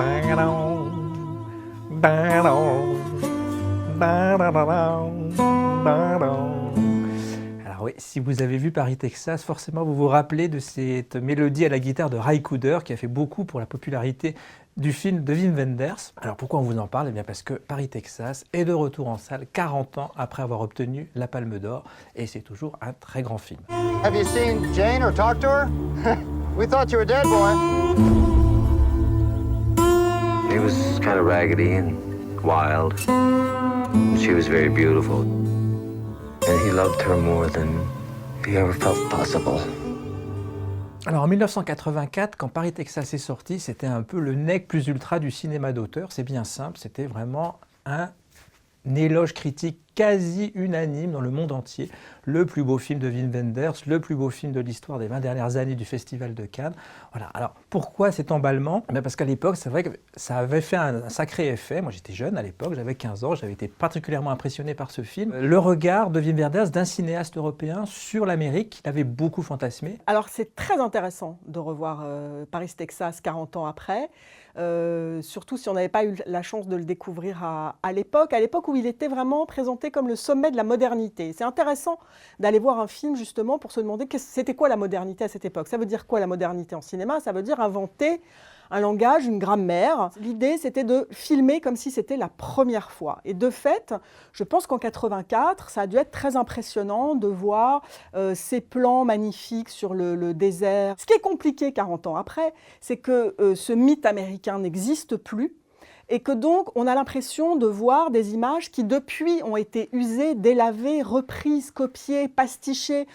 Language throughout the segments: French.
Alors oui, si vous avez vu Paris, Texas, forcément vous vous rappelez de cette mélodie à la guitare de Ry Cooder qui a fait beaucoup pour la popularité du film de Wim Wenders. Alors pourquoi on vous en parle? Eh bien parce que Paris, Texas est de retour en salle 40 ans après avoir obtenu la Palme d'Or et c'est toujours un très grand film. Have you seen Jane or talked to her? We thought you were dead, boy. He was kind of raggedy and wild. She was very beautiful. And he loved her more than he ever felt possible. Alors en 1984, quand Paris, Texas est sorti, c'était un peu le nec plus ultra du cinéma d'auteur. C'est bien simple, c'était vraiment un éloge critique quasi unanime dans le monde entier. Le plus beau film de Wim Wenders, le plus beau film de l'histoire des 20 dernières années du Festival de Cannes. Voilà. Alors pourquoi cet emballement? Parce qu'à l'époque, c'est vrai que ça avait fait un sacré effet. Moi j'étais jeune à l'époque, j'avais 15 ans, j'avais été particulièrement impressionné par ce film. Le regard de Wim Wenders, d'un cinéaste européen sur l'Amérique qu'il avait beaucoup fantasmé. Alors c'est très intéressant de revoir Paris, Texas 40 ans après. Surtout si on n'avait pas eu la chance de le découvrir à l'époque où il était vraiment présenté comme le sommet de la modernité. C'est intéressant d'aller voir un film justement pour se demander c'était quoi la modernité à cette époque. Ça veut dire quoi la modernité en cinéma? Ça veut dire inventer un langage, une grammaire. L'idée, c'était de filmer comme si c'était la première fois. Et de fait, je pense qu'en 84, ça a dû être très impressionnant de voir ces plans magnifiques sur le désert. Ce qui est compliqué 40 ans après, c'est que ce mythe américain n'existe plus et que donc on a l'impression de voir des images qui depuis ont été usées, délavées, reprises, copiées, pastichées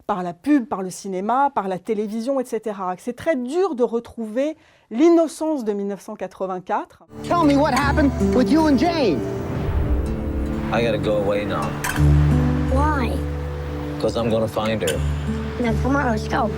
par la pub, par le cinéma, par la télévision, etc. C'est très dur de retrouver l'innocence de 1984. Tell me what happened with you and Jane. I gotta go away now. Why? Because I'm gonna find her. Then tomorrow's go.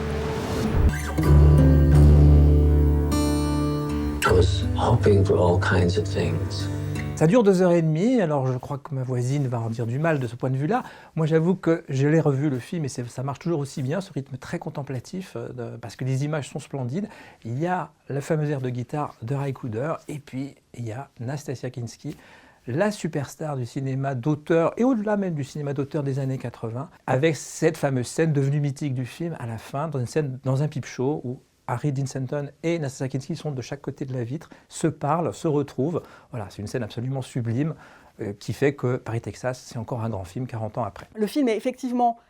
I was hoping for all kinds of things. Ça dure 2h30, alors je crois que ma voisine va en dire du mal de ce point de vue-là. Moi j'avoue que je l'ai revu le film et ça marche toujours aussi bien, ce rythme très contemplatif, parce que les images sont splendides. Il y a la fameuse air de guitare de Ry Cooder et puis il y a Nastassja Kinski, la superstar du cinéma d'auteur et au-delà même du cinéma d'auteur des années 80, avec cette fameuse scène devenue mythique du film à la fin, dans un peep show où Harry Dean Stanton et Nastassja Kinski sont de chaque côté de la vitre, se parlent, se retrouvent. Voilà, c'est une scène absolument sublime qui fait que Paris, Texas, c'est encore un grand film 40 ans après. Le film est effectivement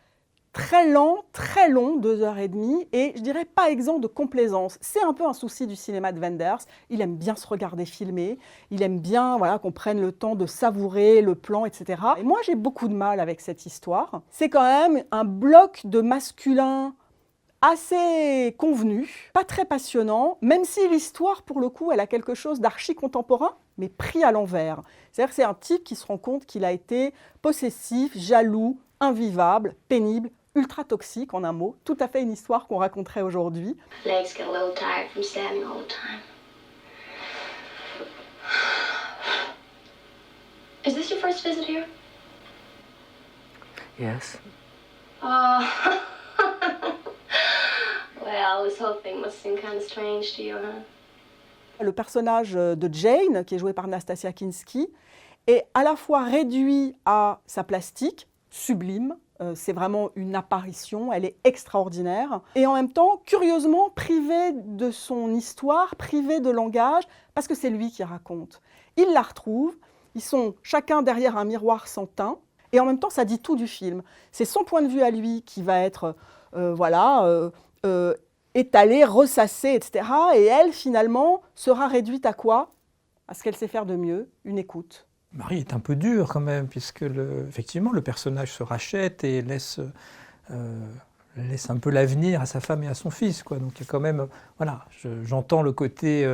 très lent, très long, 2h30, et je dirais pas exempt de complaisance. C'est un peu un souci du cinéma de Wenders. Il aime bien se regarder filmer, il aime bien qu'on prenne le temps de savourer le plan, etc. Et moi, j'ai beaucoup de mal avec cette histoire. C'est quand même un bloc de masculin assez convenu, pas très passionnant, même si l'histoire, pour le coup, elle a quelque chose d'archi-contemporain, mais pris à l'envers. C'est-à-dire que c'est un type qui se rend compte qu'il a été possessif, jaloux, invivable, pénible, ultra toxique, en un mot. Tout à fait une histoire qu'on raconterait aujourd'hui. Legs get a little tired from standing all the time. Is this your first visit here? Yes. Oh. Well, this whole thing must seem kind of strange to you, huh? Le personnage de Jane, qui est joué par Nastassja Kinski, est à la fois réduit à sa plastique, sublime, c'est vraiment une apparition, elle est extraordinaire, et en même temps, curieusement, privée de son histoire, privée de langage, parce que c'est lui qui raconte. Il la retrouve, ils sont chacun derrière un miroir sans teint, et en même temps, ça dit tout du film. C'est son point de vue à lui qui va être, étalée, ressassée, etc. Et elle, finalement, sera réduite à quoi? À ce qu'elle sait faire de mieux, une écoute. Marie est un peu dure quand même, puisque effectivement le personnage se rachète et laisse un peu l'avenir à sa femme et à son fils, quoi. Donc il y a quand même, voilà, j'entends le côté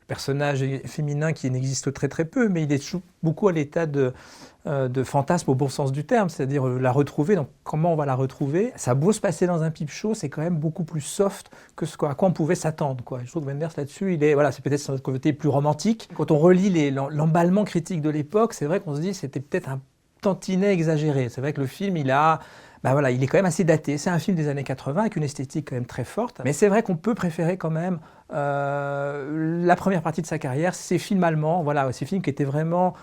personnage féminin qui n'existe très très peu, mais il est beaucoup à l'état de fantasme au bon sens du terme, c'est-à-dire la retrouver. Donc comment on va la retrouver? Ça a beau se passer dans un peep show, c'est quand même beaucoup plus soft que à quoi on pouvait s'attendre, quoi. Je trouve que Wenders là-dessus, c'est peut-être son côté plus romantique. Quand on relit l'emballement critique de l'époque, c'est vrai qu'on se dit c'était peut-être un tantinet exagéré. C'est vrai que le film, il a bah voilà, il est quand même assez daté. C'est un film des années 80 avec une esthétique quand même très forte. Mais c'est vrai qu'on peut préférer quand même la première partie de sa carrière, ces films allemands, voilà, ces films qui étaient vraiment,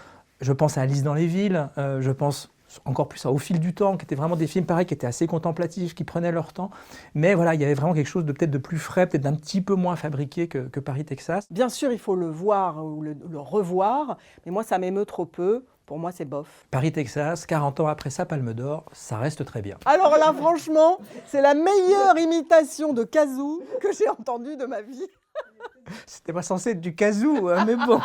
je pense à Alice dans les villes, je pense encore plus Au fil du temps, qui étaient vraiment des films pareils, qui étaient assez contemplatifs, qui prenaient leur temps. Mais voilà, il y avait vraiment quelque chose de peut-être de plus frais, peut-être d'un petit peu moins fabriqué que Paris, Texas. Bien sûr, il faut le voir ou le revoir, mais moi, ça m'émeut trop peu. Pour moi, c'est bof. Paris, Texas, 40 ans après sa Palme d'Or, ça reste très bien. Alors là, franchement, c'est la meilleure imitation de Kazoo que j'ai entendue de ma vie. C'était pas censé être du kazoo, hein, mais bon.